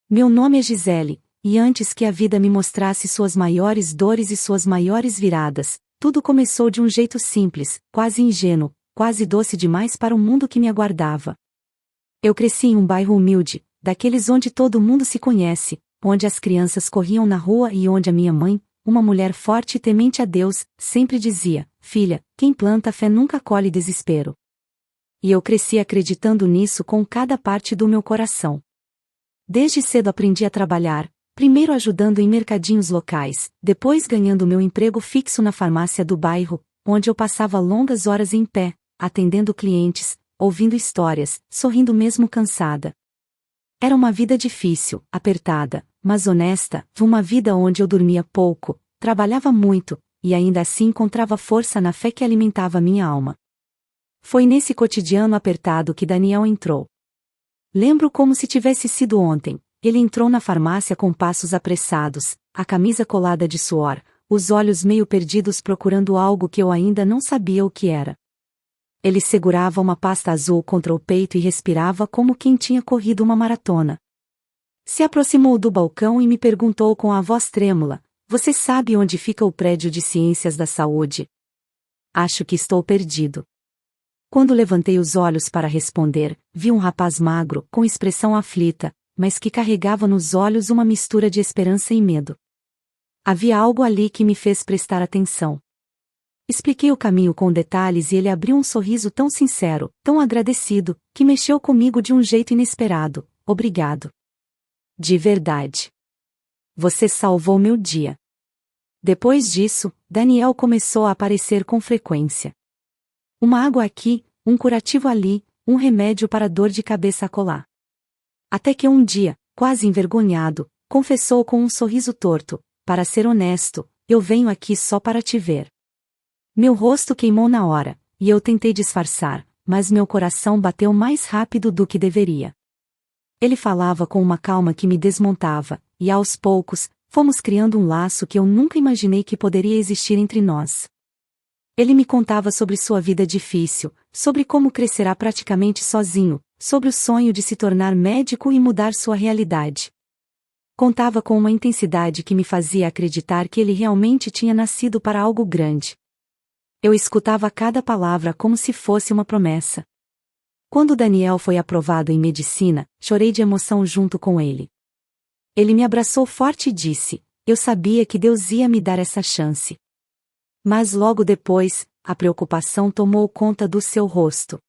Meu nome é Gisele, e antes que a vida me mostrasse suas maiores dores e suas maiores viradas, tudo começou de um jeito simples, quase ingênuo, quase doce demais para o mundo que me aguardava. Eu cresci em um bairro humilde, daqueles onde todo mundo se conhece, onde as crianças corriam na rua e onde a minha mãe, uma mulher forte e temente a Deus, sempre dizia: "Filha, quem planta fé nunca colhe desespero." E eu cresci acreditando nisso com cada parte do meu coração. Desde cedo aprendi a trabalhar, primeiro ajudando em mercadinhos locais, depois ganhando meu emprego fixo na farmácia do bairro, onde eu passava longas horas em pé, atendendo clientes, ouvindo histórias, sorrindo mesmo cansada. Era uma vida difícil, apertada, mas honesta, uma vida onde eu dormia pouco, trabalhava muito, e ainda assim encontrava força na fé que alimentava minha alma. Foi nesse cotidiano apertado que Daniel entrou. Lembro como se tivesse sido ontem. Ele entrou na farmácia com passos apressados, a camisa colada de suor, os olhos meio perdidos procurando algo que eu ainda não sabia o que era. Ele segurava uma pasta azul contra o peito e respirava como quem tinha corrido uma maratona. Se aproximou do balcão e me perguntou com a voz trêmula: "Você sabe onde fica o prédio de ciências da saúde?" Acho que estou perdido. Quando levantei os olhos para responder, vi um rapaz magro, com expressão aflita, mas que carregava nos olhos uma mistura de esperança e medo. Havia algo ali que me fez prestar atenção. Expliquei o caminho com detalhes e ele abriu um sorriso tão sincero, tão agradecido, que mexeu comigo de um jeito inesperado. "Obrigado. De verdade. Você salvou meu dia." Depois disso, Daniel começou a aparecer com frequência. Uma água aqui, um curativo ali, um remédio para dor de cabeça acolá. Até que um dia, quase envergonhado, confessou com um sorriso torto: "Para ser honesto, eu venho aqui só para te ver." Meu rosto queimou na hora, e eu tentei disfarçar, mas meu coração bateu mais rápido do que deveria. Ele falava com uma calma que me desmontava, e aos poucos, fomos criando um laço que eu nunca imaginei que poderia existir entre nós. Ele me contava sobre sua vida difícil, sobre como crescerá praticamente sozinho, sobre o sonho de se tornar médico e mudar sua realidade. Contava com uma intensidade que me fazia acreditar que ele realmente tinha nascido para algo grande. Eu escutava cada palavra como se fosse uma promessa. Quando Daniel foi aprovado em medicina, chorei de emoção junto com ele. Ele me abraçou forte e disse: "Eu sabia que Deus ia me dar essa chance." Mas logo depois, a preocupação tomou conta do seu rosto.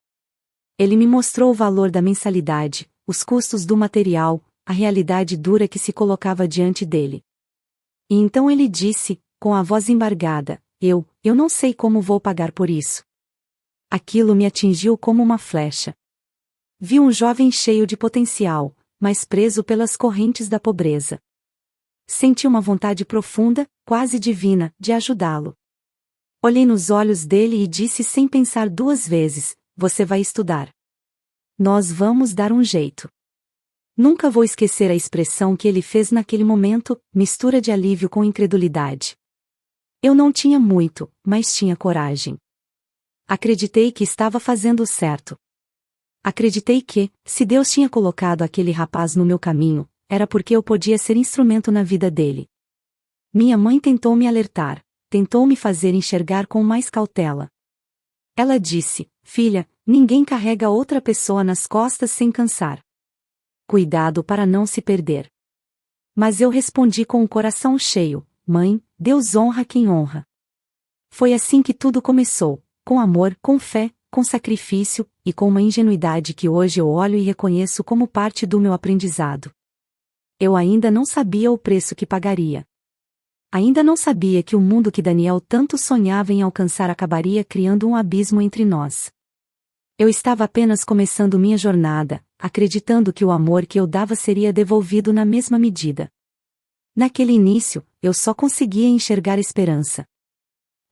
Ele me mostrou o valor da mensalidade, os custos do material, a realidade dura que se colocava diante dele. E então ele disse, com a voz embargada: Eu não sei como vou pagar por isso." Aquilo me atingiu como uma flecha. Vi um jovem cheio de potencial, mas preso pelas correntes da pobreza. Senti uma vontade profunda, quase divina, de ajudá-lo. Olhei nos olhos dele e disse sem pensar duas vezes: "Você vai estudar. Nós vamos dar um jeito." Nunca vou esquecer a expressão que ele fez naquele momento, mistura de alívio com incredulidade. Eu não tinha muito, mas tinha coragem. Acreditei que estava fazendo o certo. Acreditei que, se Deus tinha colocado aquele rapaz no meu caminho, era porque eu podia ser instrumento na vida dele. Minha mãe tentou me alertar. Tentou me fazer enxergar com mais cautela. Ela disse: "Filha, ninguém carrega outra pessoa nas costas sem cansar. Cuidado para não se perder." Mas eu respondi com o coração cheio: "Mãe, Deus honra quem honra." Foi assim que tudo começou, com amor, com fé, com sacrifício, e com uma ingenuidade que hoje eu olho e reconheço como parte do meu aprendizado. Eu ainda não sabia o preço que pagaria. Ainda não sabia que o mundo que Daniel tanto sonhava em alcançar acabaria criando um abismo entre nós. Eu estava apenas começando minha jornada, acreditando que o amor que eu dava seria devolvido na mesma medida. Naquele início, eu só conseguia enxergar esperança.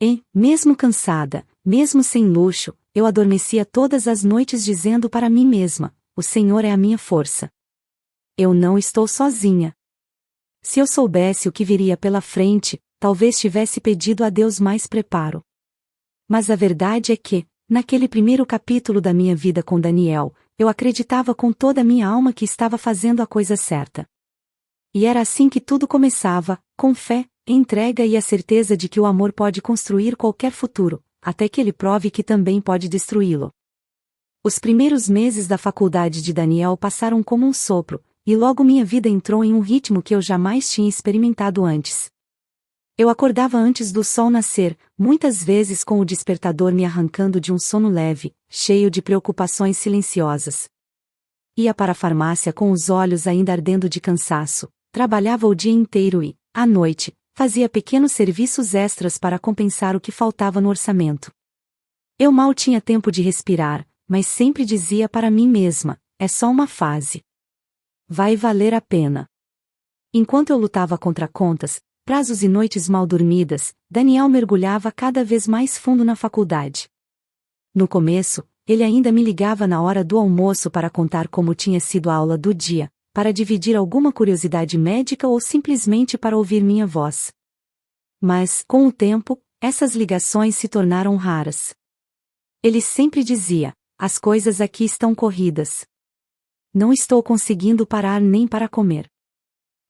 E, mesmo cansada, mesmo sem luxo, eu adormecia todas as noites dizendo para mim mesma: "O Senhor é a minha força. Eu não estou sozinha." Se eu soubesse o que viria pela frente, talvez tivesse pedido a Deus mais preparo. Mas a verdade é que, naquele primeiro capítulo da minha vida com Daniel, eu acreditava com toda a minha alma que estava fazendo a coisa certa. E era assim que tudo começava, com fé, entrega e a certeza de que o amor pode construir qualquer futuro, até que ele prove que também pode destruí-lo. Os primeiros meses da faculdade de Daniel passaram como um sopro, e logo minha vida entrou em um ritmo que eu jamais tinha experimentado antes. Eu acordava antes do sol nascer, muitas vezes com o despertador me arrancando de um sono leve, cheio de preocupações silenciosas. Ia para a farmácia com os olhos ainda ardendo de cansaço, trabalhava o dia inteiro e, à noite, fazia pequenos serviços extras para compensar o que faltava no orçamento. Eu mal tinha tempo de respirar, mas sempre dizia para mim mesma, é só uma fase. Vai valer a pena. Enquanto eu lutava contra contas, prazos e noites mal dormidas, Daniel mergulhava cada vez mais fundo na faculdade. No começo, ele ainda me ligava na hora do almoço para contar como tinha sido a aula do dia, para dividir alguma curiosidade médica ou simplesmente para ouvir minha voz. Mas, com o tempo, essas ligações se tornaram raras. Ele sempre dizia, as coisas aqui estão corridas. Não estou conseguindo parar nem para comer.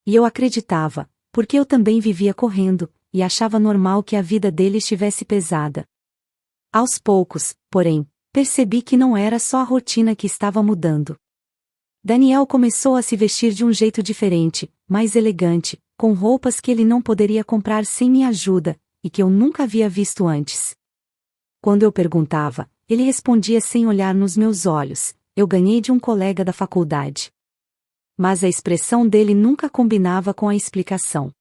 E eu acreditava, porque eu também vivia correndo, e achava normal que a vida dele estivesse pesada. Aos poucos, porém, percebi que não era só a rotina que estava mudando. Daniel começou a se vestir de um jeito diferente, mais elegante, com roupas que ele não poderia comprar sem minha ajuda, e que eu nunca havia visto antes. Quando eu perguntava, ele respondia sem olhar nos meus olhos, eu ganhei de um colega da faculdade. Mas a expressão dele nunca combinava com a explicação.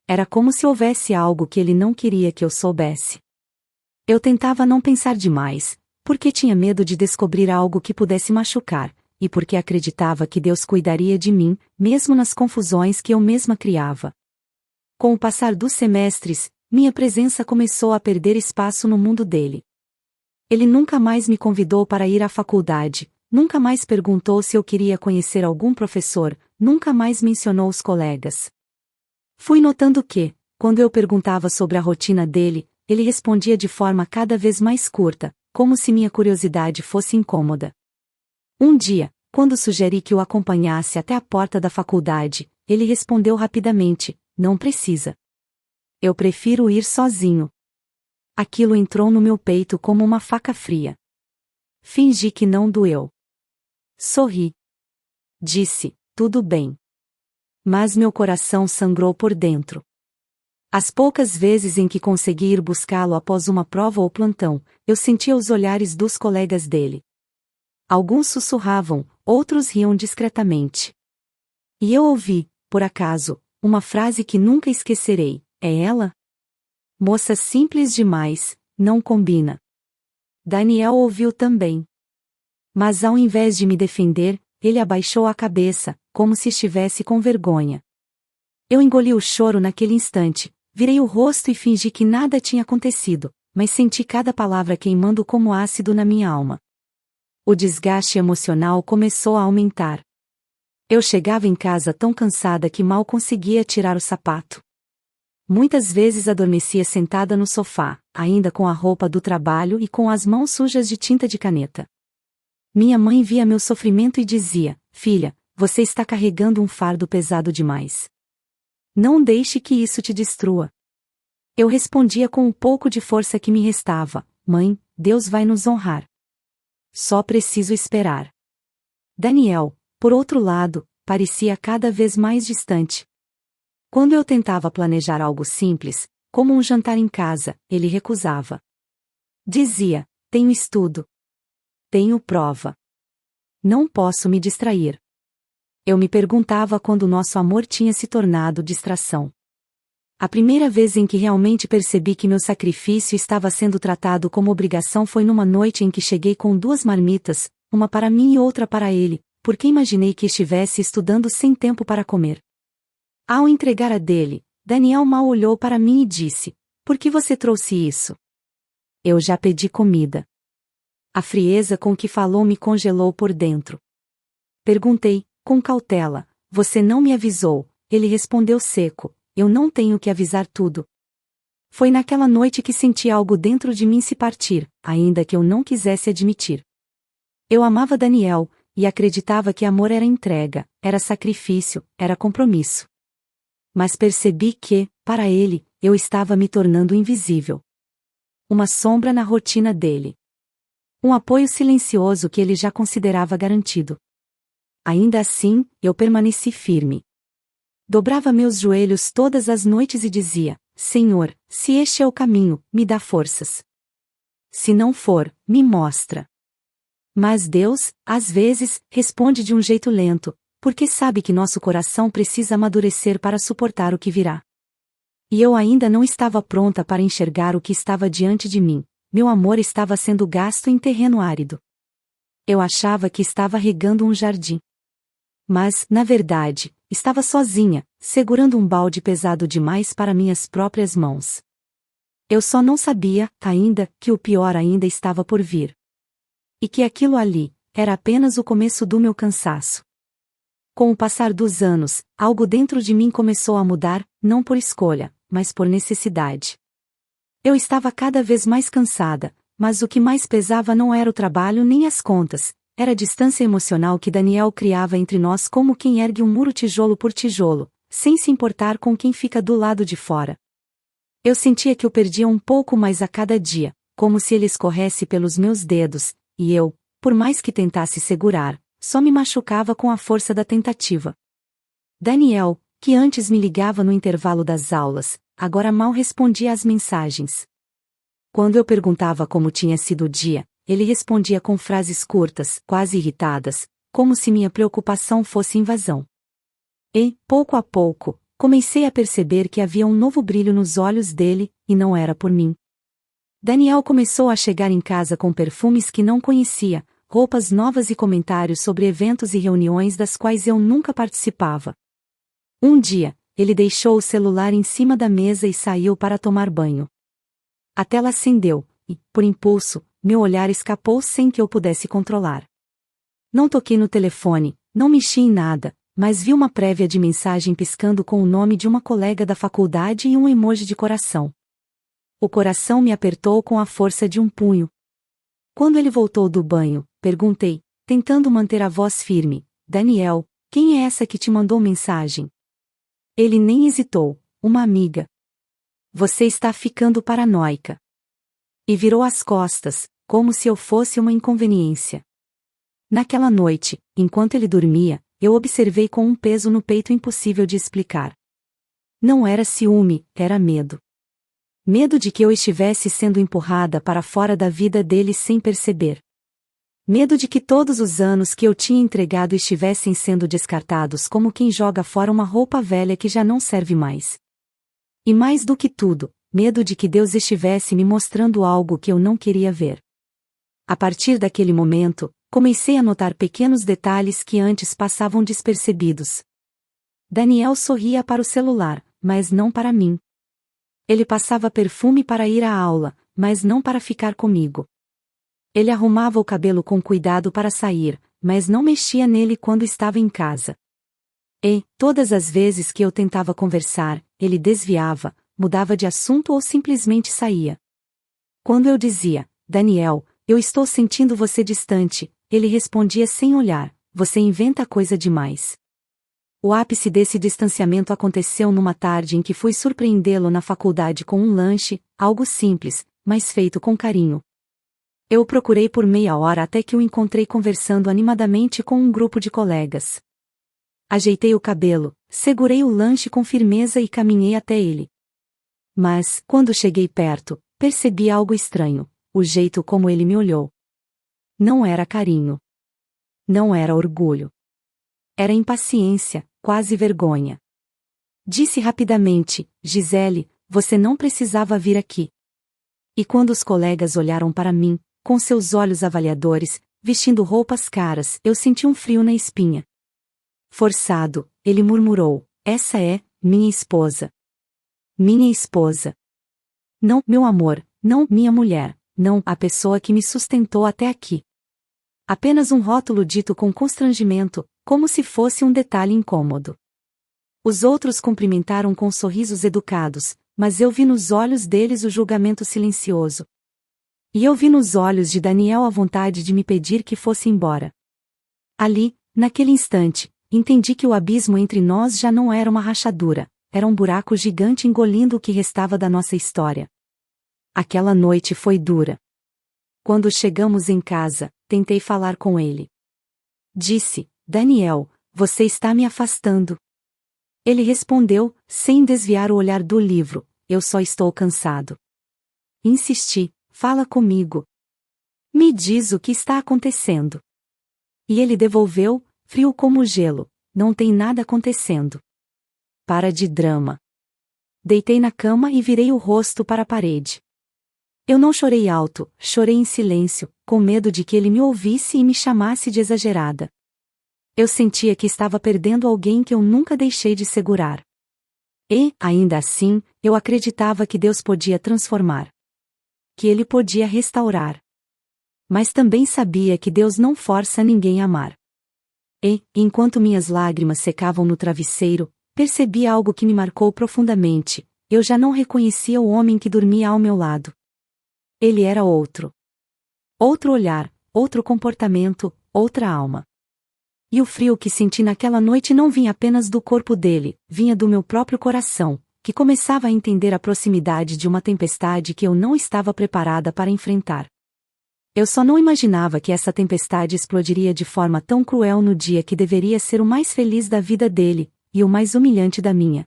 Era como se houvesse algo que ele não queria que eu soubesse. Eu tentava não pensar demais, porque tinha medo de descobrir algo que pudesse machucar, e porque acreditava que Deus cuidaria de mim, mesmo nas confusões que eu mesma criava. Com o passar dos semestres, minha presença começou a perder espaço no mundo dele. Ele nunca mais me convidou para ir à faculdade, nunca mais perguntou se eu queria conhecer algum professor, nunca mais mencionou os colegas. Fui notando que, quando eu perguntava sobre a rotina dele, ele respondia de forma cada vez mais curta, como se minha curiosidade fosse incômoda. Um dia, quando sugeri que o acompanhasse até a porta da faculdade, ele respondeu rapidamente, não precisa. Eu prefiro ir sozinho. Aquilo entrou no meu peito como uma faca fria. Fingi que não doeu. Sorri. Disse, tudo bem. Mas meu coração sangrou por dentro. As poucas vezes em que consegui ir buscá-lo após uma prova ou plantão, eu sentia os olhares dos colegas dele. Alguns sussurravam, outros riam discretamente. E eu ouvi, por acaso, uma frase que nunca esquecerei, é ela? Moça simples demais, não combina. Daniel ouviu também. Mas ao invés de me defender, ele abaixou a cabeça, como se estivesse com vergonha. Eu engoli o choro naquele instante, virei o rosto e fingi que nada tinha acontecido, mas senti cada palavra queimando como ácido na minha alma. O desgaste emocional começou a aumentar. Eu chegava em casa tão cansada que mal conseguia tirar o sapato. Muitas vezes adormecia sentada no sofá, ainda com a roupa do trabalho e com as mãos sujas de tinta de caneta. Minha mãe via meu sofrimento e dizia, filha, você está carregando um fardo pesado demais. Não deixe que isso te destrua. Eu respondia com um pouco de força que me restava, mãe, Deus vai nos honrar. Só preciso esperar. Daniel, por outro lado, parecia cada vez mais distante. Quando eu tentava planejar algo simples, como um jantar em casa, ele recusava. Dizia, tenho estudo. Tenho prova. Não posso me distrair. Eu me perguntava quando nosso amor tinha se tornado distração. A primeira vez em que realmente percebi que meu sacrifício estava sendo tratado como obrigação foi numa noite em que cheguei com 2 marmitas, uma para mim e outra para ele, porque imaginei que estivesse estudando sem tempo para comer. Ao entregar a dele, Daniel mal olhou para mim e disse, por que você trouxe isso? Eu já pedi comida. A frieza com que falou me congelou por dentro. Perguntei, com cautela, você não me avisou? Ele respondeu seco, eu não tenho que avisar tudo. Foi naquela noite que senti algo dentro de mim se partir, ainda que eu não quisesse admitir. Eu amava Daniel, e acreditava que amor era entrega, era sacrifício, era compromisso. Mas percebi que, para ele, eu estava me tornando invisível. Uma sombra na rotina dele. Um apoio silencioso que ele já considerava garantido. Ainda assim, eu permaneci firme. Dobrava meus joelhos todas as noites e dizia: Senhor, se este é o caminho, me dá forças. Se não for, me mostra. Mas Deus, às vezes, responde de um jeito lento, porque sabe que nosso coração precisa amadurecer para suportar o que virá. E eu ainda não estava pronta para enxergar o que estava diante de mim. Meu amor estava sendo gasto em terreno árido. Eu achava que estava regando um jardim. Mas, na verdade, estava sozinha, segurando um balde pesado demais para minhas próprias mãos. Eu só não sabia, ainda, que o pior ainda estava por vir. E que aquilo ali era apenas o começo do meu cansaço. Com o passar dos anos, algo dentro de mim começou a mudar, não por escolha, mas por necessidade. Eu estava cada vez mais cansada, mas o que mais pesava não era o trabalho nem as contas, era a distância emocional que Daniel criava entre nós como quem ergue um muro tijolo por tijolo, sem se importar com quem fica do lado de fora. Eu sentia que eu perdia um pouco mais a cada dia, como se ele escorresse pelos meus dedos, e eu, por mais que tentasse segurar, só me machucava com a força da tentativa. Daniel, que antes me ligava no intervalo das aulas, agora mal respondia às mensagens. Quando eu perguntava como tinha sido o dia, ele respondia com frases curtas, quase irritadas, como se minha preocupação fosse invasão. E, pouco a pouco, comecei a perceber que havia um novo brilho nos olhos dele, e não era por mim. Daniel começou a chegar em casa com perfumes que não conhecia, roupas novas e comentários sobre eventos e reuniões das quais eu nunca participava. Um dia, ele deixou o celular em cima da mesa e saiu para tomar banho. A tela acendeu, e, por impulso, meu olhar escapou sem que eu pudesse controlar. Não toquei no telefone, não mexi em nada, mas vi uma prévia de mensagem piscando com o nome de uma colega da faculdade e um emoji de coração. O coração me apertou com a força de um punho. Quando ele voltou do banho, perguntei, tentando manter a voz firme: Daniel, quem é essa que te mandou mensagem? Ele nem hesitou: uma amiga. Você está ficando paranoica. E virou as costas, como se eu fosse uma inconveniência. Naquela noite, enquanto ele dormia, eu observei com um peso no peito impossível de explicar. Não era ciúme, era medo. Medo de que eu estivesse sendo empurrada para fora da vida dele sem perceber. Medo de que todos os anos que eu tinha entregado estivessem sendo descartados como quem joga fora uma roupa velha que já não serve mais. E mais do que tudo, medo de que Deus estivesse me mostrando algo que eu não queria ver. A partir daquele momento, comecei a notar pequenos detalhes que antes passavam despercebidos. Daniel sorria para o celular, mas não para mim. Ele passava perfume para ir à aula, mas não para ficar comigo. Ele arrumava o cabelo com cuidado para sair, mas não mexia nele quando estava em casa. E, todas as vezes que eu tentava conversar, ele desviava, mudava de assunto ou simplesmente saía. Quando eu dizia: Daniel, eu estou sentindo você distante, ele respondia sem olhar: você inventa coisa demais. O ápice desse distanciamento aconteceu numa tarde em que fui surpreendê-lo na faculdade com um lanche, algo simples, mas feito com carinho. Eu o procurei por meia hora até que o encontrei conversando animadamente com um grupo de colegas. Ajeitei o cabelo, segurei o lanche com firmeza e caminhei até ele. Mas, quando cheguei perto, percebi algo estranho: o jeito como ele me olhou. Não era carinho. Não era orgulho. Era impaciência, quase vergonha. Disse rapidamente: Gisele, você não precisava vir aqui. E quando os colegas olharam para mim, com seus olhos avaliadores, vestindo roupas caras, eu senti um frio na espinha. Forçado, ele murmurou: essa é minha esposa. Minha esposa. Não, meu amor, não minha mulher, não a pessoa que me sustentou até aqui. Apenas um rótulo dito com constrangimento, como se fosse um detalhe incômodo. Os outros cumprimentaram com sorrisos educados, mas eu vi nos olhos deles o julgamento silencioso. E eu vi nos olhos de Daniel a vontade de me pedir que fosse embora. Ali, naquele instante, entendi que o abismo entre nós já não era uma rachadura, era um buraco gigante engolindo o que restava da nossa história. Aquela noite foi dura. Quando chegamos em casa, tentei falar com ele. Disse: Daniel, você está me afastando. Ele respondeu, sem desviar o olhar do livro: eu só estou cansado. Insisti: fala comigo. Me diz o que está acontecendo. E ele devolveu, frio como gelo: não tem nada acontecendo. Para de drama. Deitei na cama e virei o rosto para a parede. Eu não chorei alto, chorei em silêncio, com medo de que ele me ouvisse e me chamasse de exagerada. Eu sentia que estava perdendo alguém que eu nunca deixei de segurar. E, ainda assim, eu acreditava que Deus podia transformar. Que Ele podia restaurar. Mas também sabia que Deus não força ninguém a amar. E, enquanto minhas lágrimas secavam no travesseiro, percebi algo que me marcou profundamente: eu já não reconhecia o homem que dormia ao meu lado. Ele era outro. Outro olhar, outro comportamento, outra alma. E o frio que senti naquela noite não vinha apenas do corpo dele, vinha do meu próprio coração, que começava a entender a proximidade de uma tempestade que eu não estava preparada para enfrentar. Eu só não imaginava que essa tempestade explodiria de forma tão cruel no dia que deveria ser o mais feliz da vida dele, e o mais humilhante da minha.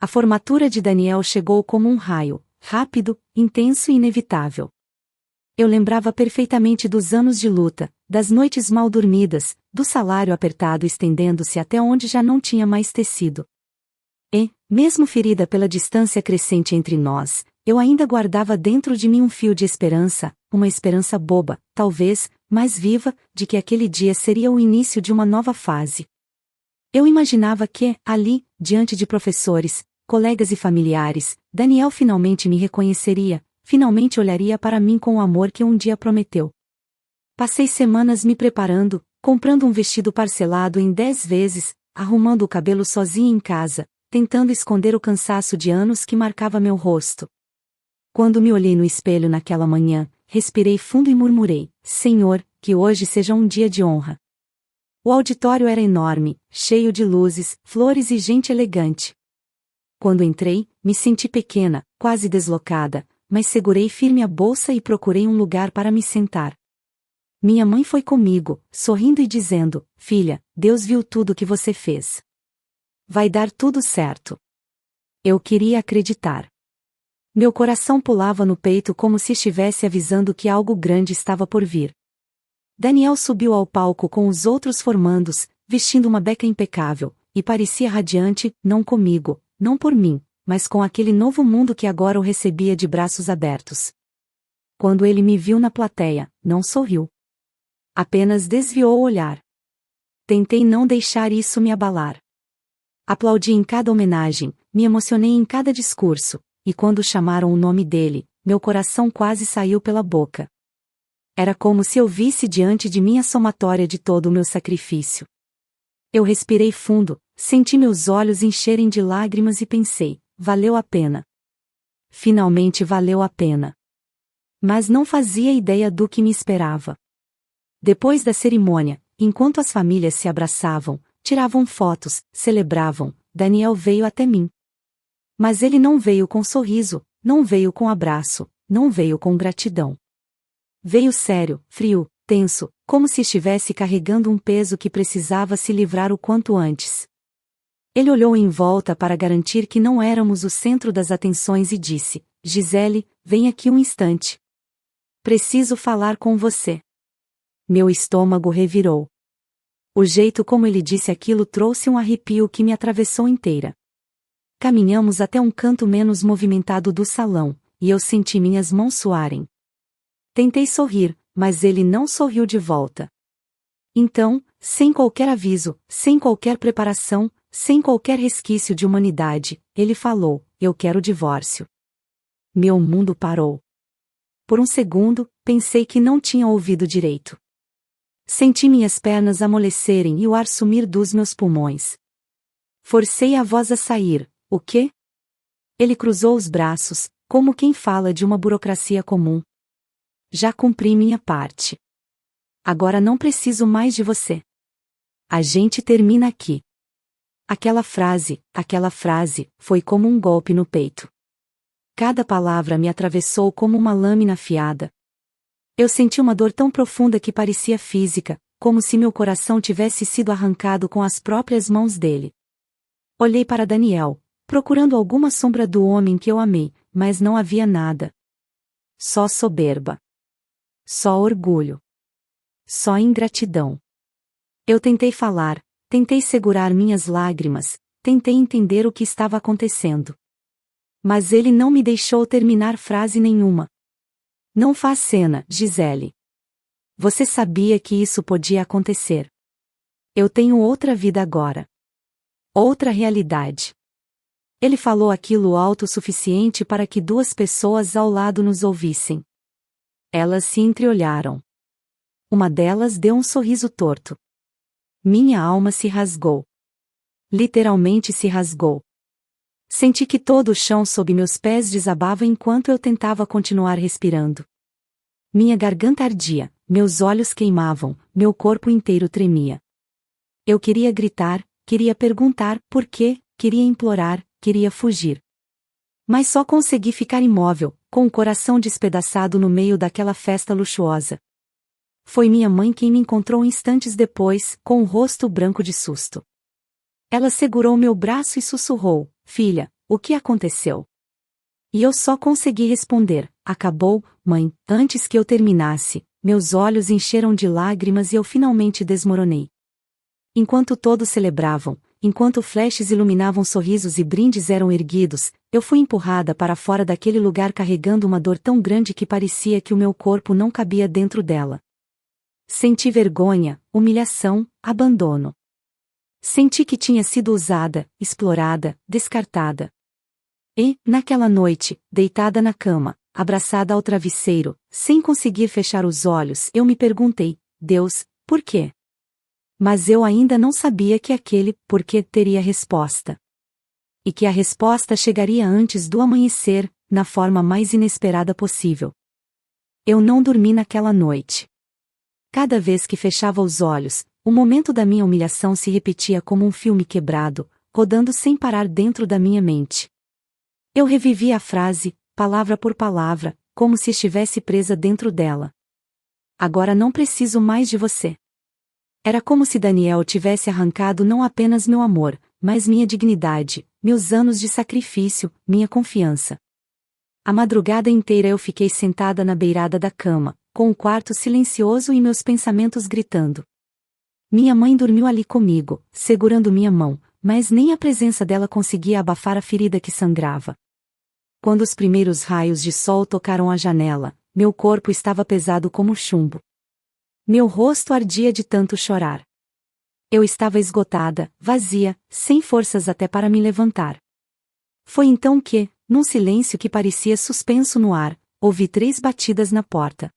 A formatura de Daniel chegou como um raio, rápido, intenso e inevitável. Eu lembrava perfeitamente dos anos de luta, das noites mal dormidas, do salário apertado estendendo-se até onde já não tinha mais tecido. E, mesmo ferida pela distância crescente entre nós, eu ainda guardava dentro de mim um fio de esperança, uma esperança boba, talvez, mais viva, de que aquele dia seria o início de uma nova fase. Eu imaginava que, ali, diante de professores, colegas e familiares, Daniel finalmente me reconheceria, finalmente olharia para mim com o amor que um dia prometeu. Passei semanas me preparando, comprando um vestido parcelado em 10 vezes, arrumando o cabelo sozinha em casa, tentando esconder o cansaço de anos que marcava meu rosto. Quando me olhei no espelho naquela manhã, respirei fundo e murmurei: Senhor, que hoje seja um dia de honra. O auditório era enorme, cheio de luzes, flores e gente elegante. Quando entrei, me senti pequena, quase deslocada, mas segurei firme a bolsa e procurei um lugar para me sentar. Minha mãe foi comigo, sorrindo e dizendo: Filha, Deus viu tudo o que você fez. Vai dar tudo certo. Eu queria acreditar. Meu coração pulava no peito como se estivesse avisando que algo grande estava por vir. Daniel subiu ao palco com os outros formandos, vestindo uma beca impecável, e parecia radiante, não comigo, não por mim, mas com aquele novo mundo que agora o recebia de braços abertos. Quando ele me viu na plateia, não sorriu. Apenas desviou o olhar. Tentei não deixar isso me abalar. Aplaudi em cada homenagem, me emocionei em cada discurso, e quando chamaram o nome dele, meu coração quase saiu pela boca. Era como se eu visse diante de mim a somatória de todo o meu sacrifício. Eu respirei fundo, senti meus olhos encherem de lágrimas e pensei: valeu a pena. Finalmente valeu a pena. Mas não fazia ideia do que me esperava. Depois da cerimônia, enquanto as famílias se abraçavam, tiravam fotos, celebravam, Daniel veio até mim. Mas ele não veio com sorriso, não veio com abraço, não veio com gratidão. Veio sério, frio, tenso, como se estivesse carregando um peso que precisava se livrar o quanto antes. Ele olhou em volta para garantir que não éramos o centro das atenções e disse: Gisele, vem aqui um instante. Preciso falar com você. Meu estômago revirou. O jeito como ele disse aquilo trouxe um arrepio que me atravessou inteira. Caminhamos até um canto menos movimentado do salão, e eu senti minhas mãos suarem. Tentei sorrir, mas ele não sorriu de volta. Então, sem qualquer aviso, sem qualquer preparação, sem qualquer resquício de humanidade, ele falou: eu quero o divórcio. Meu mundo parou. Por um segundo, pensei que não tinha ouvido direito. Senti minhas pernas amolecerem e o ar sumir dos meus pulmões. Forcei a voz a sair: o quê? Ele cruzou os braços, como quem fala de uma burocracia comum. Já cumpri minha parte. Agora não preciso mais de você. A gente termina aqui. Aquela frase, foi como um golpe no peito. Cada palavra me atravessou como uma lâmina afiada. Eu senti uma dor tão profunda que parecia física, como se meu coração tivesse sido arrancado com as próprias mãos dele. Olhei para Daniel, procurando alguma sombra do homem que eu amei, mas não havia nada. Só soberba. Só orgulho. Só ingratidão. Eu tentei falar, tentei segurar minhas lágrimas, tentei entender o que estava acontecendo. Mas ele não me deixou terminar frase nenhuma. Não faz cena, Gisele. Você sabia que isso podia acontecer. Eu tenho outra vida agora. Outra realidade. Ele falou aquilo alto o suficiente para que duas pessoas ao lado nos ouvissem. Elas se entreolharam. Uma delas deu um sorriso torto. Minha alma se rasgou. Literalmente se rasgou. Senti que todo o chão sob meus pés desabava enquanto eu tentava continuar respirando. Minha garganta ardia, meus olhos queimavam, meu corpo inteiro tremia. Eu queria gritar, queria perguntar por quê, queria implorar, queria fugir. Mas só consegui ficar imóvel, com o coração despedaçado no meio daquela festa luxuosa. Foi minha mãe quem me encontrou instantes depois, com o rosto branco de susto. Ela segurou meu braço e sussurrou: "Filha, o que aconteceu?" E eu só consegui responder: "Acabou, mãe." Antes que eu terminasse, meus olhos encheram de lágrimas e eu finalmente desmoronei. Enquanto todos celebravam, enquanto flashes iluminavam sorrisos e brindes eram erguidos, eu fui empurrada para fora daquele lugar carregando uma dor tão grande que parecia que o meu corpo não cabia dentro dela. Senti vergonha, humilhação, abandono. Senti que tinha sido usada, explorada, descartada. E, naquela noite, deitada na cama, abraçada ao travesseiro, sem conseguir fechar os olhos, eu me perguntei: Deus, por quê? Mas eu ainda não sabia que aquele porquê teria resposta. E que a resposta chegaria antes do amanhecer, na forma mais inesperada possível. Eu não dormi naquela noite. Cada vez que fechava os olhos, o momento da minha humilhação se repetia como um filme quebrado, rodando sem parar dentro da minha mente. Eu revivia a frase, palavra por palavra, como se estivesse presa dentro dela. Agora não preciso mais de você. Era como se Daniel tivesse arrancado não apenas meu amor, mas minha dignidade, meus anos de sacrifício, minha confiança. A madrugada inteira eu fiquei sentada na beirada da cama, com o quarto silencioso e meus pensamentos gritando. Minha mãe dormiu ali comigo, segurando minha mão, mas nem a presença dela conseguia abafar a ferida que sangrava. Quando os primeiros raios de sol tocaram a janela, meu corpo estava pesado como chumbo. Meu rosto ardia de tanto chorar. Eu estava esgotada, vazia, sem forças até para me levantar. Foi então que, num silêncio que parecia suspenso no ar, ouvi 3 batidas na porta.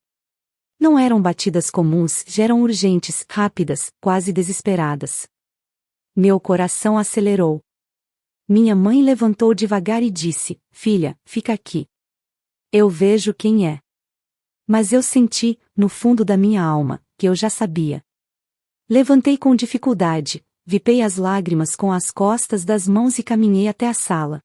Não eram batidas comuns, eram urgentes, rápidas, quase desesperadas. Meu coração acelerou. Minha mãe levantou devagar e disse: "Filha, fica aqui. Eu vejo quem é." Mas eu senti, no fundo da minha alma, que eu já sabia. Levantei com dificuldade, vipei as lágrimas com as costas das mãos e caminhei até a sala.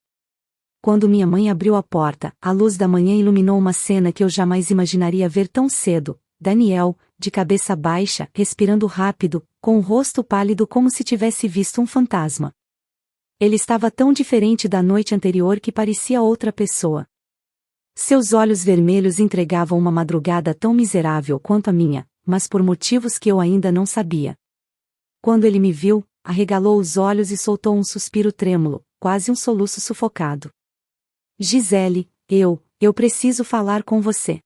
Quando minha mãe abriu a porta, a luz da manhã iluminou uma cena que eu jamais imaginaria ver tão cedo. Daniel, de cabeça baixa, respirando rápido, com o rosto pálido como se tivesse visto um fantasma. Ele estava tão diferente da noite anterior que parecia outra pessoa. Seus olhos vermelhos entregavam uma madrugada tão miserável quanto a minha, mas por motivos que eu ainda não sabia. Quando ele me viu, arregalou os olhos e soltou um suspiro trêmulo, quase um soluço sufocado. "Gisele, eu preciso falar com você."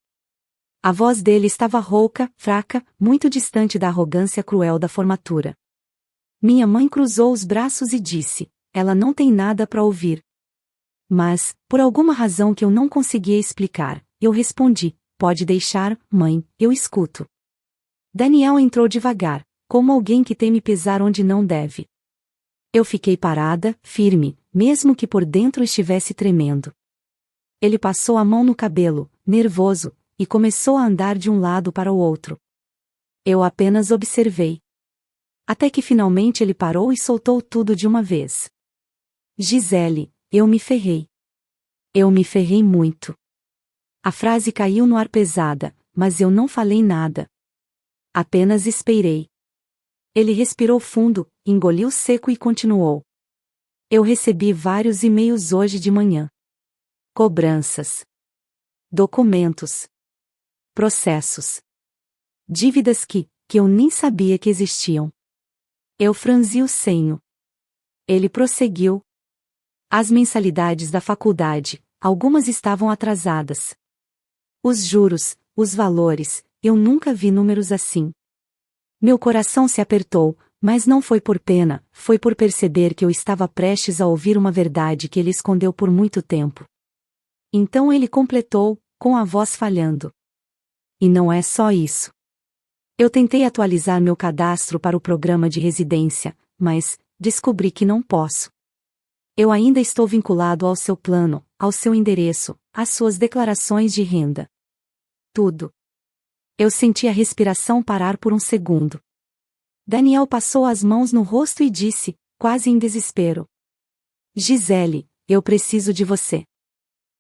A voz dele estava rouca, fraca, muito distante da arrogância cruel da formatura. Minha mãe cruzou os braços e disse: "Ela não tem nada para ouvir." Mas, por alguma razão que eu não conseguia explicar, eu respondi: "Pode deixar, mãe, eu escuto." Daniel entrou devagar, como alguém que teme pisar onde não deve. Eu fiquei parada, firme, mesmo que por dentro estivesse tremendo. Ele passou a mão no cabelo, nervoso, e começou a andar de um lado para o outro. Eu apenas observei. Até que finalmente ele parou e soltou tudo de uma vez. Gisele, eu me ferrei. Eu me ferrei muito. A frase caiu no ar pesada, mas eu não falei nada. Apenas esperei. Ele respirou fundo, engoliu seco e continuou. Eu recebi vários e-mails hoje de manhã. Cobranças. Documentos. Processos. Dívidas que eu nem sabia que existiam. Eu franzi o senho. Ele prosseguiu. As mensalidades da faculdade, algumas estavam atrasadas. Os juros, os valores, eu nunca vi números assim. Meu coração se apertou, mas não foi por pena, foi por perceber que eu estava prestes a ouvir uma verdade que ele escondeu por muito tempo. Então ele completou, com a voz falhando. E não é só isso. Eu tentei atualizar meu cadastro para o programa de residência, mas descobri que não posso. Eu ainda estou vinculado ao seu plano, ao seu endereço, às suas declarações de renda. Tudo. Eu senti a respiração parar por um segundo. Daniel passou as mãos no rosto e disse, quase em desespero. Gisele, eu preciso de você.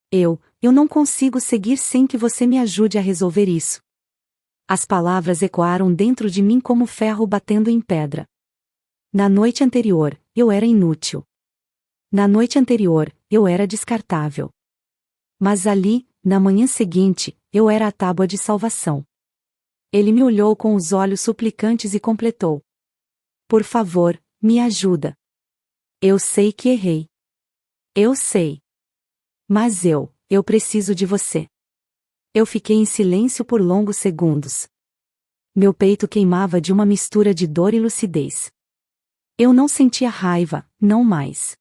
Eu não consigo seguir sem que você me ajude a resolver isso. As palavras ecoaram dentro de mim como ferro batendo em pedra. Na noite anterior, eu era inútil. Na noite anterior, eu era descartável. Mas ali, na manhã seguinte, eu era a tábua de salvação. Ele me olhou com os olhos suplicantes e completou. Por favor, me ajuda. Eu sei que errei. Eu sei. Mas eu preciso de você. Eu fiquei em silêncio por longos segundos. Meu peito queimava de uma mistura de dor e lucidez. Eu não sentia raiva, não mais.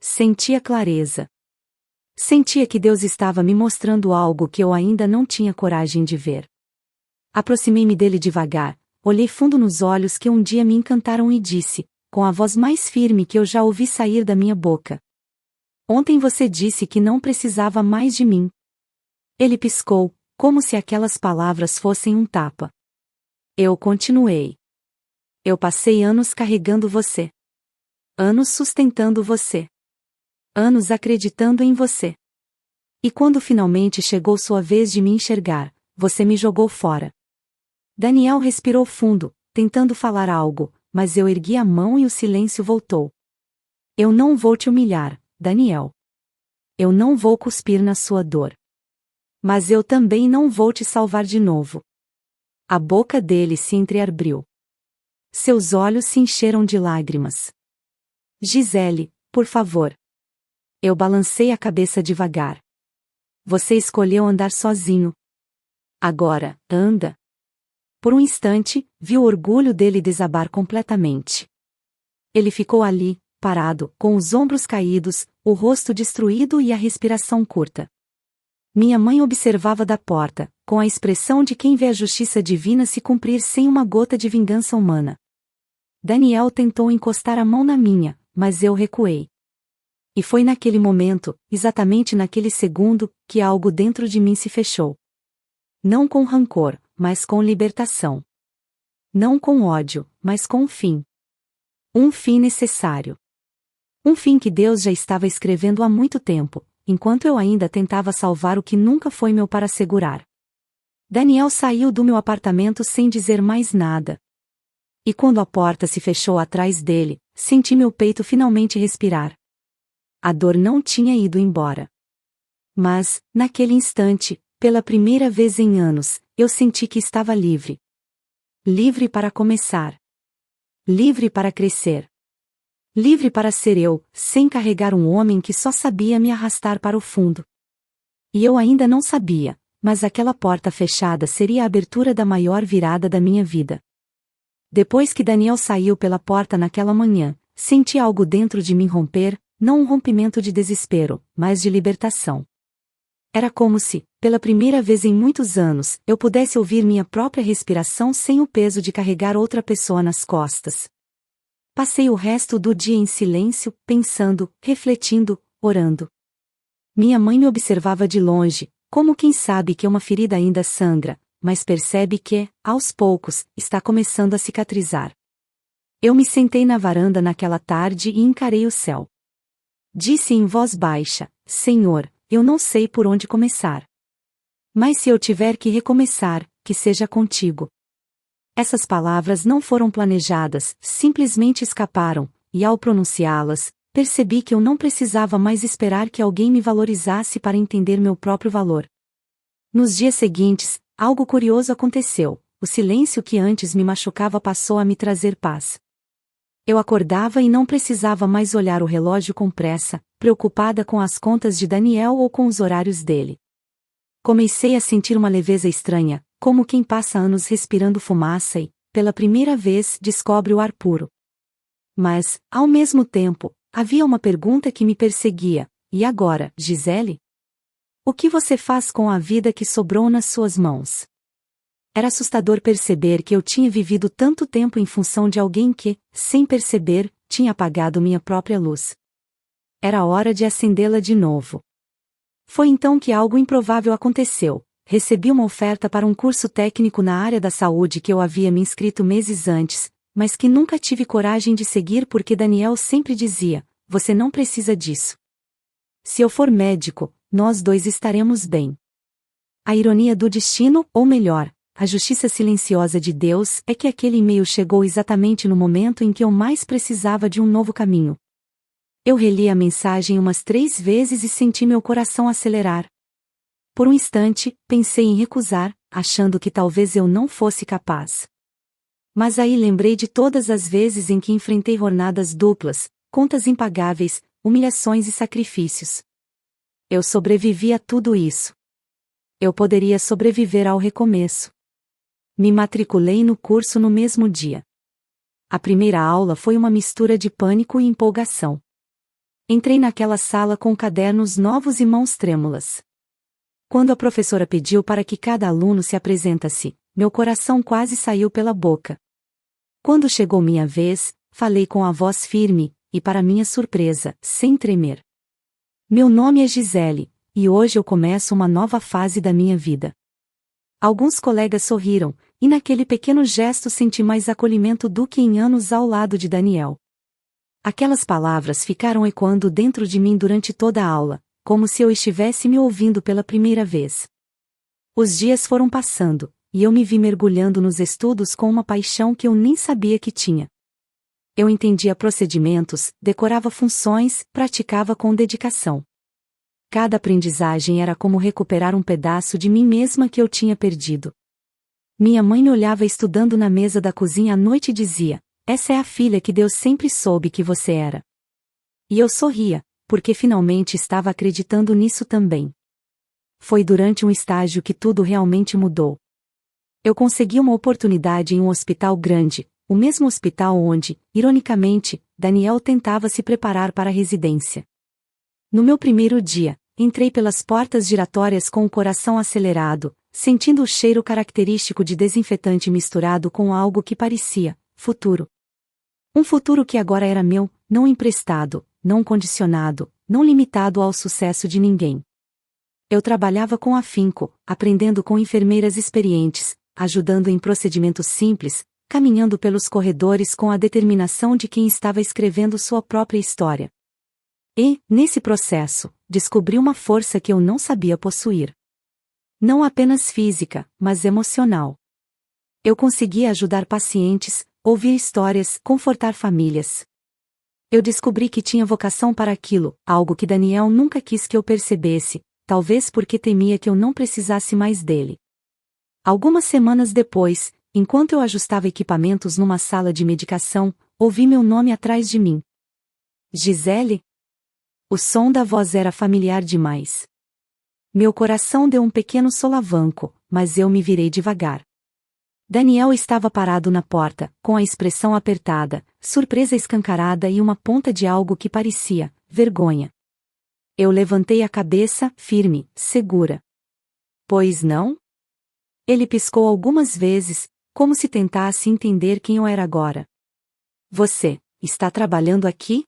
Sentia clareza. Sentia que Deus estava me mostrando algo que eu ainda não tinha coragem de ver. Aproximei-me dele devagar, olhei fundo nos olhos que um dia me encantaram e disse, com a voz mais firme que eu já ouvi sair da minha boca. Ontem você disse que não precisava mais de mim. Ele piscou, como se aquelas palavras fossem um tapa. Eu continuei. Eu passei anos carregando você. Anos sustentando você. Anos acreditando em você. E quando finalmente chegou sua vez de me enxergar, você me jogou fora. Daniel respirou fundo, tentando falar algo, mas eu ergui a mão e o silêncio voltou. Eu não vou te humilhar, Daniel. Eu não vou cuspir na sua dor. Mas eu também não vou te salvar de novo. A boca dele se entreabriu. Seus olhos se encheram de lágrimas. Gisele, por favor. Eu balancei a cabeça devagar. Você escolheu andar sozinho. Agora, anda. Por um instante, vi o orgulho dele desabar completamente. Ele ficou ali, parado, com os ombros caídos, o rosto destruído e a respiração curta. Minha mãe observava da porta, com a expressão de quem vê a justiça divina se cumprir sem uma gota de vingança humana. Daniel tentou encostar a mão na minha, mas eu recuei. E foi naquele momento, exatamente naquele segundo, que algo dentro de mim se fechou. Não com rancor, mas com libertação. Não com ódio, mas com um fim. Um fim necessário. Um fim que Deus já estava escrevendo há muito tempo, enquanto eu ainda tentava salvar o que nunca foi meu para segurar. Daniel saiu do meu apartamento sem dizer mais nada. E quando a porta se fechou atrás dele, senti meu peito finalmente respirar. A dor não tinha ido embora. Mas, naquele instante, pela primeira vez em anos, eu senti que estava livre. Livre para começar. Livre para crescer. Livre para ser eu, sem carregar um homem que só sabia me arrastar para o fundo. E eu ainda não sabia, mas aquela porta fechada seria a abertura da maior virada da minha vida. Depois que Daniel saiu pela porta naquela manhã, senti algo dentro de mim romper, não um rompimento de desespero, mas de libertação. Era como se, pela primeira vez em muitos anos, eu pudesse ouvir minha própria respiração sem o peso de carregar outra pessoa nas costas. Passei o resto do dia em silêncio, pensando, refletindo, orando. Minha mãe me observava de longe, como quem sabe que uma ferida ainda sangra, mas percebe que, aos poucos, está começando a cicatrizar. Eu me sentei na varanda naquela tarde e encarei o céu. Disse em voz baixa: Senhor, eu não sei por onde começar. Mas se eu tiver que recomeçar, que seja contigo. Essas palavras não foram planejadas, simplesmente escaparam, e ao pronunciá-las, percebi que eu não precisava mais esperar que alguém me valorizasse para entender meu próprio valor. Nos dias seguintes, algo curioso aconteceu: o silêncio que antes me machucava passou a me trazer paz. Eu acordava e não precisava mais olhar o relógio com pressa, preocupada com as contas de Daniel ou com os horários dele. Comecei a sentir uma leveza estranha, como quem passa anos respirando fumaça e, pela primeira vez, descobre o ar puro. Mas, ao mesmo tempo, havia uma pergunta que me perseguia: e agora, Gisele? O que você faz com a vida que sobrou nas suas mãos? Era assustador perceber que eu tinha vivido tanto tempo em função de alguém que, sem perceber, tinha apagado minha própria luz. Era hora de acendê-la de novo. Foi então que algo improvável aconteceu. Recebi uma oferta para um curso técnico na área da saúde que eu havia me inscrito meses antes, mas que nunca tive coragem de seguir porque Daniel sempre dizia: você não precisa disso. Se eu for médico, nós dois estaremos bem. A ironia do destino, ou melhor, a justiça silenciosa de Deus, é que aquele e-mail chegou exatamente no momento em que eu mais precisava de um novo caminho. Eu reli a mensagem umas 3 vezes e senti meu coração acelerar. Por um instante, pensei em recusar, achando que talvez eu não fosse capaz. Mas aí lembrei de todas as vezes em que enfrentei jornadas duplas, contas impagáveis, humilhações e sacrifícios. Eu sobrevivi a tudo isso. Eu poderia sobreviver ao recomeço. Me matriculei no curso no mesmo dia. A primeira aula foi uma mistura de pânico e empolgação. Entrei naquela sala com cadernos novos e mãos trêmulas. Quando a professora pediu para que cada aluno se apresentasse, meu coração quase saiu pela boca. Quando chegou minha vez, falei com a voz firme, e para minha surpresa, sem tremer. Meu nome é Gisele, e hoje eu começo uma nova fase da minha vida. Alguns colegas sorriram, e naquele pequeno gesto senti mais acolhimento do que em anos ao lado de Daniel. Aquelas palavras ficaram ecoando dentro de mim durante toda a aula, como se eu estivesse me ouvindo pela primeira vez. Os dias foram passando, e eu me vi mergulhando nos estudos com uma paixão que eu nem sabia que tinha. Eu entendia procedimentos, decorava funções, praticava com dedicação. Cada aprendizagem era como recuperar um pedaço de mim mesma que eu tinha perdido. Minha mãe me olhava estudando na mesa da cozinha à noite e dizia: essa é a filha que Deus sempre soube que você era. E eu sorria, porque finalmente estava acreditando nisso também. Foi durante um estágio que tudo realmente mudou. Eu consegui uma oportunidade em um hospital grande, o mesmo hospital onde, ironicamente, Daniel tentava se preparar para a residência. No meu primeiro dia, entrei pelas portas giratórias com o coração acelerado, sentindo o cheiro característico de desinfetante misturado com algo que parecia futuro. Um futuro que agora era meu, não emprestado, não condicionado, não limitado ao sucesso de ninguém. Eu trabalhava com afinco, aprendendo com enfermeiras experientes, ajudando em procedimentos simples, caminhando pelos corredores com a determinação de quem estava escrevendo sua própria história. E, nesse processo, descobri uma força que eu não sabia possuir. Não apenas física, mas emocional. Eu conseguia ajudar pacientes, ouvir histórias, confortar famílias. Eu descobri que tinha vocação para aquilo, algo que Daniel nunca quis que eu percebesse, talvez porque temia que eu não precisasse mais dele. Algumas semanas depois, enquanto eu ajustava equipamentos numa sala de medicação, ouvi meu nome atrás de mim. Gisele? O som da voz era familiar demais. Meu coração deu um pequeno solavanco, mas eu me virei devagar. Daniel estava parado na porta, com a expressão apertada, surpresa escancarada e uma ponta de algo que parecia vergonha. Eu levantei a cabeça, firme, segura. Pois não? Ele piscou algumas vezes, como se tentasse entender quem eu era agora. Você está trabalhando aqui?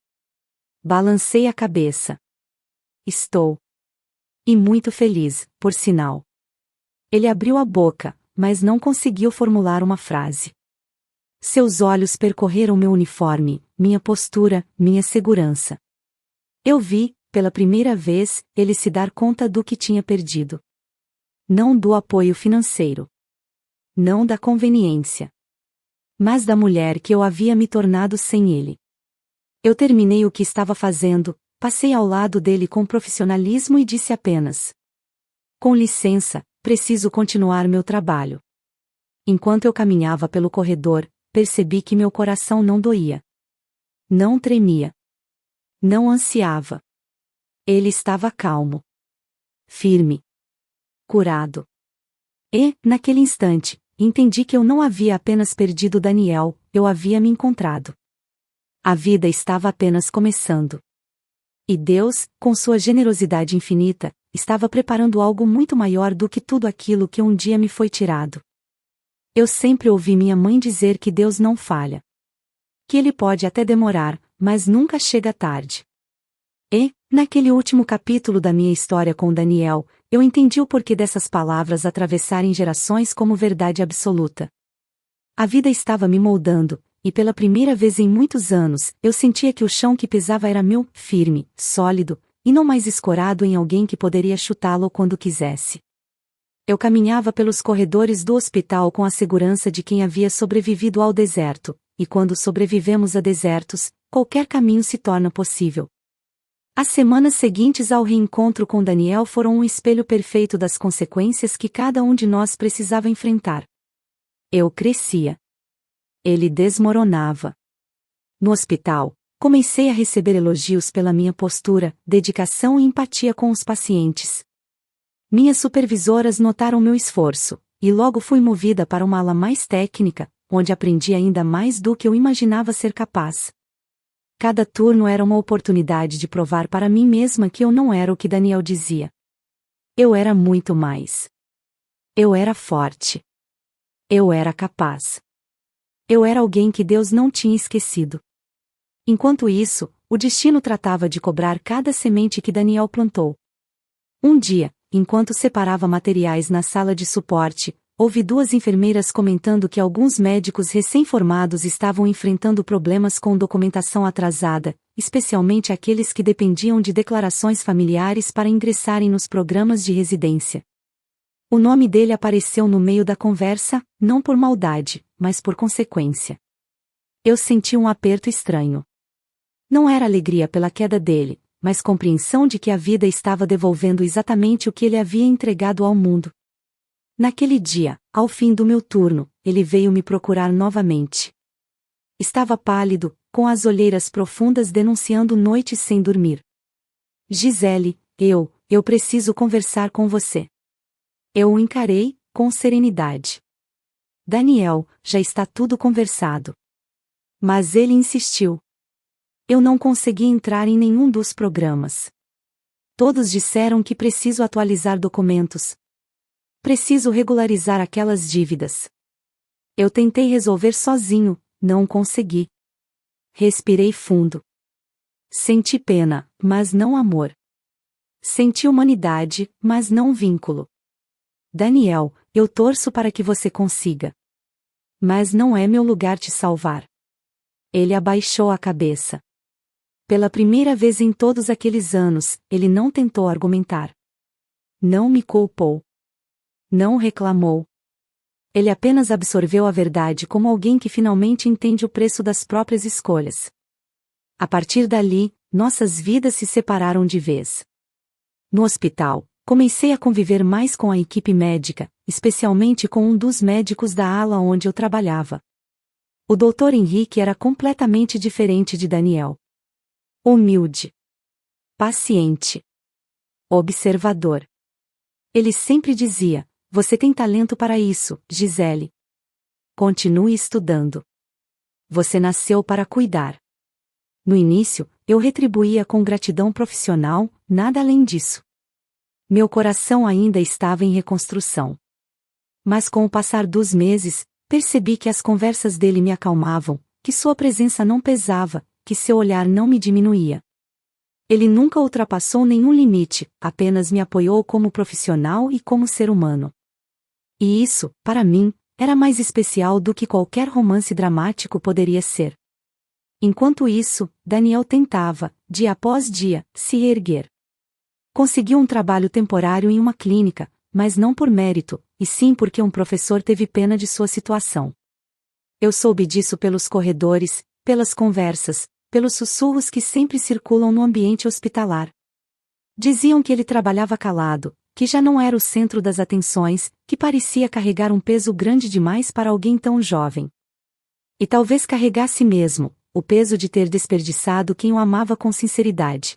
Balancei a cabeça. Estou. E muito feliz, por sinal. Ele abriu a boca, mas não conseguiu formular uma frase. Seus olhos percorreram meu uniforme, minha postura, minha segurança. Eu vi, pela primeira vez, ele se dar conta do que tinha perdido. Não do apoio financeiro. Não da conveniência. Mas da mulher que eu havia me tornado sem ele. Eu terminei o que estava fazendo, passei ao lado dele com profissionalismo e disse apenas: com licença, preciso continuar meu trabalho. Enquanto eu caminhava pelo corredor, percebi que meu coração não doía. Não tremia. Não ansiava. Ele estava calmo. Firme. Curado. E, naquele instante, entendi que eu não havia apenas perdido Daniel, eu havia me encontrado. A vida estava apenas começando. E Deus, com sua generosidade infinita, estava preparando algo muito maior do que tudo aquilo que um dia me foi tirado. Eu sempre ouvi minha mãe dizer que Deus não falha. Que ele pode até demorar, mas nunca chega tarde. E, naquele último capítulo da minha história com Daniel, eu entendi o porquê dessas palavras atravessarem gerações como verdade absoluta. A vida estava me moldando, e pela primeira vez em muitos anos, eu sentia que o chão que pisava era meu, firme, sólido, e não mais escorado em alguém que poderia chutá-lo quando quisesse. Eu caminhava pelos corredores do hospital com a segurança de quem havia sobrevivido ao deserto, e quando sobrevivemos a desertos, qualquer caminho se torna possível. As semanas seguintes ao reencontro com Daniel foram um espelho perfeito das consequências que cada um de nós precisava enfrentar. Eu crescia. Ele desmoronava. No hospital, comecei a receber elogios pela minha postura, dedicação e empatia com os pacientes. Minhas supervisoras notaram meu esforço, e logo fui movida para uma ala mais técnica, onde aprendi ainda mais do que eu imaginava ser capaz. Cada turno era uma oportunidade de provar para mim mesma que eu não era o que Daniel dizia. Eu era muito mais. Eu era forte. Eu era capaz. Eu era alguém que Deus não tinha esquecido. Enquanto isso, o destino tratava de cobrar cada semente que Daniel plantou. Um dia, enquanto separava materiais na sala de suporte, ouvi duas enfermeiras comentando que alguns médicos recém-formados estavam enfrentando problemas com documentação atrasada, especialmente aqueles que dependiam de declarações familiares para ingressarem nos programas de residência. O nome dele apareceu no meio da conversa, não por maldade, mas por consequência. Eu senti um aperto estranho. Não era alegria pela queda dele, mas compreensão de que a vida estava devolvendo exatamente o que ele havia entregado ao mundo. Naquele dia, ao fim do meu turno, ele veio me procurar novamente. Estava pálido, com as olheiras profundas denunciando noites sem dormir. Gisele, eu preciso conversar com você. Eu o encarei, com serenidade. Daniel, já está tudo conversado. Mas ele insistiu. Eu não consegui entrar em nenhum dos programas. Todos disseram que preciso atualizar documentos. Preciso regularizar aquelas dívidas. Eu tentei resolver sozinho, não consegui. Respirei fundo. Senti pena, mas não amor. Senti humanidade, mas não vínculo. Daniel, eu torço para que você consiga. Mas não é meu lugar te salvar. Ele abaixou a cabeça. Pela primeira vez em todos aqueles anos, ele não tentou argumentar. Não me culpou. Não reclamou. Ele apenas absorveu a verdade como alguém que finalmente entende o preço das próprias escolhas. A partir dali, nossas vidas se separaram de vez. No hospital, comecei a conviver mais com a equipe médica, especialmente com um dos médicos da ala onde eu trabalhava. O Dr. Henrique era completamente diferente de Daniel. Humilde. Paciente. Observador. Ele sempre dizia: você tem talento para isso, Gisele. Continue estudando. Você nasceu para cuidar. No início, eu retribuía com gratidão profissional, nada além disso. Meu coração ainda estava em reconstrução. Mas com o passar dos meses, percebi que as conversas dele me acalmavam, que sua presença não pesava, que seu olhar não me diminuía. Ele nunca ultrapassou nenhum limite, apenas me apoiou como profissional e como ser humano. E isso, para mim, era mais especial do que qualquer romance dramático poderia ser. Enquanto isso, Daniel tentava, dia após dia, se erguer. Conseguiu um trabalho temporário em uma clínica, mas não por mérito, e sim porque um professor teve pena de sua situação. Eu soube disso pelos corredores, pelas conversas, pelos sussurros que sempre circulam no ambiente hospitalar. Diziam que ele trabalhava calado, que já não era o centro das atenções, que parecia carregar um peso grande demais para alguém tão jovem. E talvez carregasse mesmo, o peso de ter desperdiçado quem o amava com sinceridade.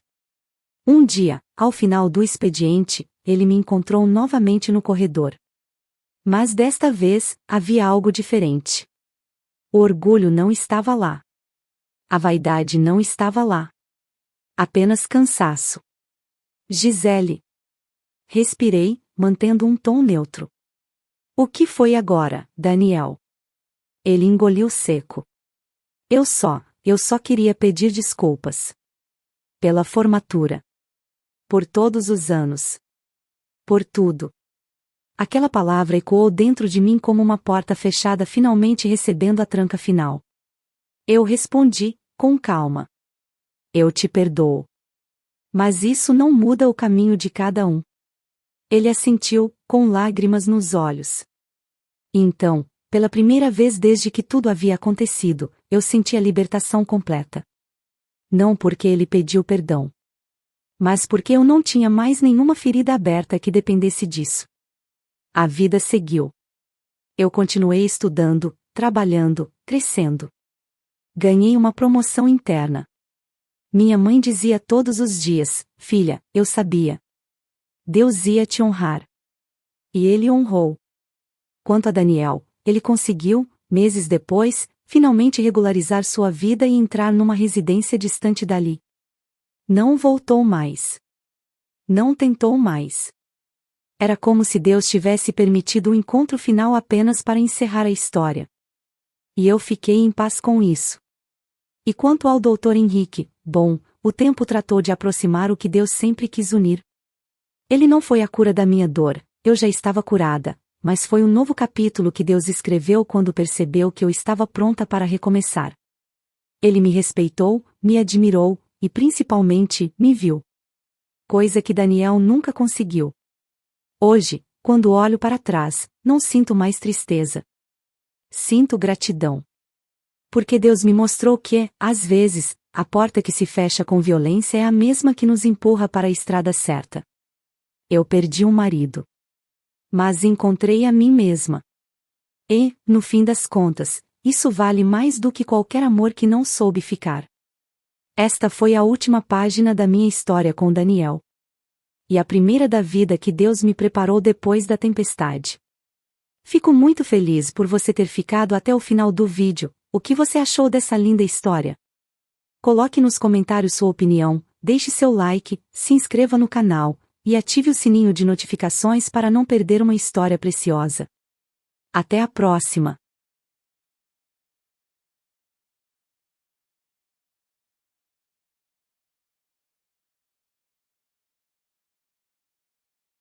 Um dia, ao final do expediente, ele me encontrou novamente no corredor. Mas desta vez, havia algo diferente. O orgulho não estava lá. A vaidade não estava lá. Apenas cansaço. Gisele. Respirei, mantendo um tom neutro. O que foi agora, Daniel? Ele engoliu seco. Eu só queria pedir desculpas. Pela formatura. Por todos os anos. Por tudo. Aquela palavra ecoou dentro de mim como uma porta fechada finalmente recebendo a tranca final. Eu respondi, com calma. Eu te perdoo. Mas isso não muda o caminho de cada um. Ele assentiu, com lágrimas nos olhos. E então, pela primeira vez desde que tudo havia acontecido, eu senti a libertação completa. Não porque ele pediu perdão. Mas porque eu não tinha mais nenhuma ferida aberta que dependesse disso. A vida seguiu. Eu continuei estudando, trabalhando, crescendo. Ganhei uma promoção interna. Minha mãe dizia todos os dias, filha, eu sabia. Deus ia te honrar. E ele honrou. Quanto a Daniel, ele conseguiu, meses depois, finalmente regularizar sua vida e entrar numa residência distante dali. Não voltou mais. Não tentou mais. Era como se Deus tivesse permitido o encontro final apenas para encerrar a história. E eu fiquei em paz com isso. E quanto ao Dr. Henrique, bom, o tempo tratou de aproximar o que Deus sempre quis unir. Ele não foi a cura da minha dor, eu já estava curada, mas foi um novo capítulo que Deus escreveu quando percebeu que eu estava pronta para recomeçar. Ele me respeitou, me admirou, e principalmente, me viu. Coisa que Daniel nunca conseguiu. Hoje, quando olho para trás, não sinto mais tristeza. Sinto gratidão. Porque Deus me mostrou que, às vezes, a porta que se fecha com violência é a mesma que nos empurra para a estrada certa. Eu perdi um marido. Mas encontrei a mim mesma. E, no fim das contas, isso vale mais do que qualquer amor que não soube ficar. Esta foi a última página da minha história com Daniel. E a primeira da vida que Deus me preparou depois da tempestade. Fico muito feliz por você ter ficado até o final do vídeo. O que você achou dessa linda história? Coloque nos comentários sua opinião, deixe seu like, se inscreva no canal, e ative o sininho de notificações para não perder uma história preciosa. Até a próxima!